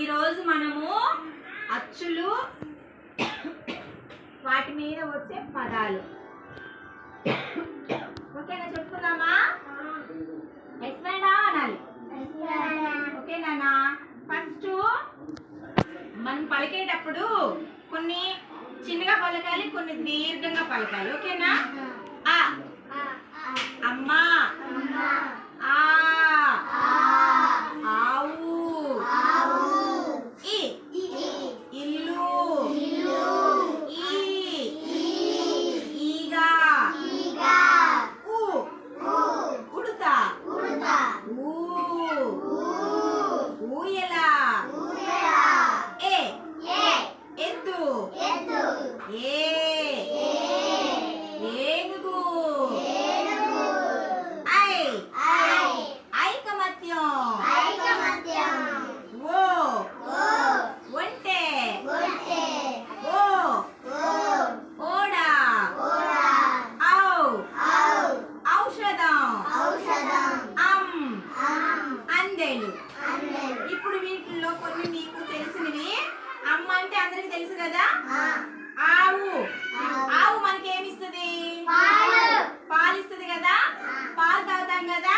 ఈరోజు మనము అచ్చులు వాటి మీద వచ్చే పదాలు ఓకేనా చెప్పుకుందామా? ఎక్స్ప్లెయిన్ అనాలి. ఓకేనా? ఫస్ట్ మనం పలికేటప్పుడు కొన్ని చిన్నగా పలకాలి, కొన్ని దీర్ఘంగా పలకాలి. ఓకేనా? ఆ అమ్మా, ఆ ఆవు, ఈ ఇల్లు, ఈ ఈగా, ఊ ఉడత, ఊ ఊయల, ఏ ఎద్దు, ఏ ఏనుగు, ఐ ఐకమత్యం, ఓ ఒంటె, ఓ ఓడ, ఔ ఔషధం, అందెలు. ఇప్పుడు వీటిల్లో కొన్ని మీకు తెలిసినవి. అమ్మ అంటే అందరికి తెలుసు కదా. ఆవు, ఆవు మనకి ఏమిస్తుంది? పాలు ఇస్తుంది కదా. పాలు తాగుతాం కదా.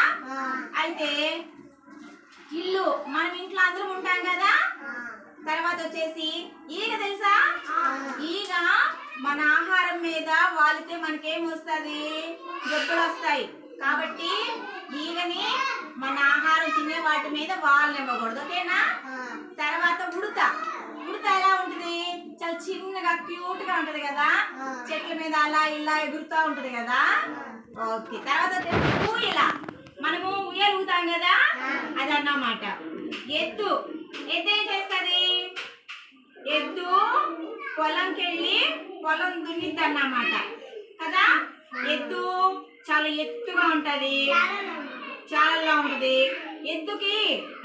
అయితే ఇల్లు, మనం ఇంట్లో అందరం ఉంటాం కదా. తర్వాత వచ్చేసి ఈగ తెలుసా? ఈగ మన ఆహారం మీద వాలితే మనకేం వస్తుంది? జబ్బులు వస్తాయి. కాబట్టి ఈగని మన ఆహారం తినే వాటి మీద వాళ్ళనివ్వకూడదు. ఓకేనా? తర్వాత ఉడత, ఉడత ఎలా ఉంటుంది? చాలా చిన్నగా క్యూట్ గా ఉంటది కదా. చెట్ల మీద అలా ఇలా ఎగురుతూ ఉంటది కదా. ఓకే. తర్వాత వచ్చేసి ఊయల, మనము ఉయ్యాలు ఊతాం కదా, అది అన్నమాట. ఎద్దు, ఎద్దు ఏం చేస్తుంది? ఎద్దు పొలంకి వెళ్ళి పొలం దున్నిద్ది అన్నమాట కదా. ఎద్దు చాలా ఎత్తుగా ఉంటది, చాలా ఉంటది. ఎద్దుకి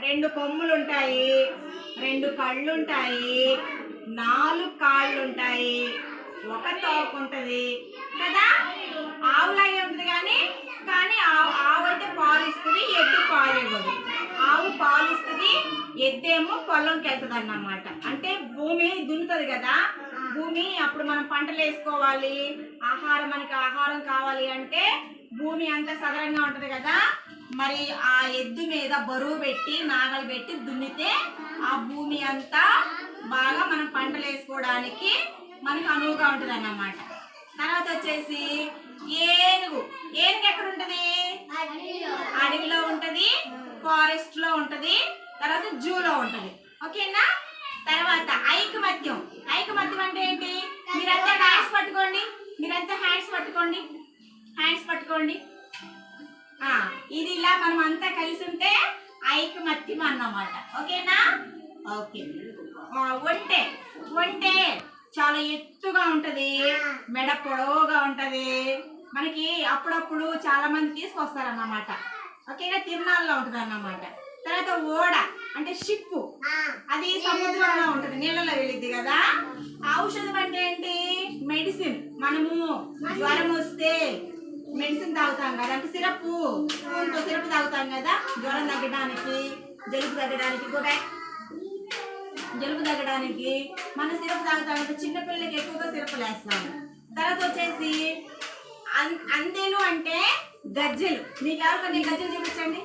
2 కొమ్ములు ఉంటాయి, 2 కళ్ళు ఉంటాయి, 4 కాళ్ళు ఉంటాయి, ఒక తోక ఉంటది కదా. ఆవులాగే ఉంటది కానీ ఆవు అయితే పాలు ఇస్తుంది, ఎద్దు పాలు ఇవ్వదు. ఆవు పాలు ఇస్తుంది, ఎద్దేమో పొలంకి వెళ్తుంది అన్నమాట. అంటే భూమి దున్నుతుంది కదా. భూమి అప్పుడు మనం పంటలు వేసుకోవాలి, మనకి ఆహారం కావాలి అంటే భూమి అంతా సదరంగా ఉంటది కదా. మరి ఆ ఎద్దు మీద బరువు పెట్టి నాగలు పెట్టి దున్నితే ఆ భూమి అంతా బాగా మనం పంటలు వేసుకోవడానికి మనకు అనువుగా ఉంటుంది అన్నమాట. తర్వాత వచ్చేసి ఏనుగు, ఏనుగు ఎక్కడ ఉంటది? అడవిలో ఉంటది, ఫారెస్ట్ లో ఉంటది, తర్వాత జూలో ఉంటది. ఓకేనా? తర్వాత ఐకమత్యం, ఐకమత్యం అంటే ఏంటి? మీరంతా హ్యాండ్స్ పట్టుకోండి, హ్యాండ్స్ పట్టుకోండి. ఇది ఇలా మనం అంతా కలిసి ఉంటే ఐకమత్యం అన్నమాట. ఓకేనా? ఓకే. ఒంటె, ఒంటె చాలా ఎత్తుగా ఉంటది, మెడ పొడవుగా ఉంటది. మనకి అప్పుడప్పుడు చాలా మంది తీసుకొస్తారన్నమాట. ఓకేనా? తిరునాళ్ళలో ఉంటది అన్నమాట. తర్వాత ఓడ అంటే షిప్పు, అది సముద్రంలో ఉంటది, నీళ్ళలో వెళ్ళిద్ది కదా. ఔషధం అంటే ఏంటి? మెడిసిన్. మనము జ్వరం వస్తే మెడిసిన్ తాగుతాం కదా, అంటే సిరప్ తాగుతాం కదా. జ్వరం తగ్గడానికి, జలుబు తగ్గడానికి మన సిరప్ తాగుతాం కదా. చిన్నపిల్లలకి ఎక్కువగా సిరప్లు వేస్తాము. తర్వాత వచ్చేసి అందెలు అంటే గజ్జెలు. మీకు ఎవరికన్నా గజ్జెలు చూపించండి.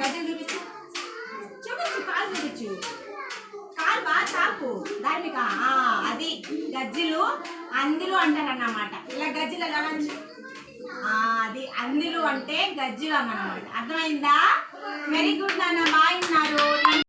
గజ్జెలు చూపించు, కాలు చూపించు, కాలు బాగా చాపు దానికి. అది గజ్జెలు, అందెలు అంటారన్నమాట. ఇలా గజ్జెలు ఎలా నుంచి అది అందెలు అంటే గజ్జెలు అన్నమాట. అర్థమైందా? వెరీ గుడ్ నాన్న, బాగున్నారు.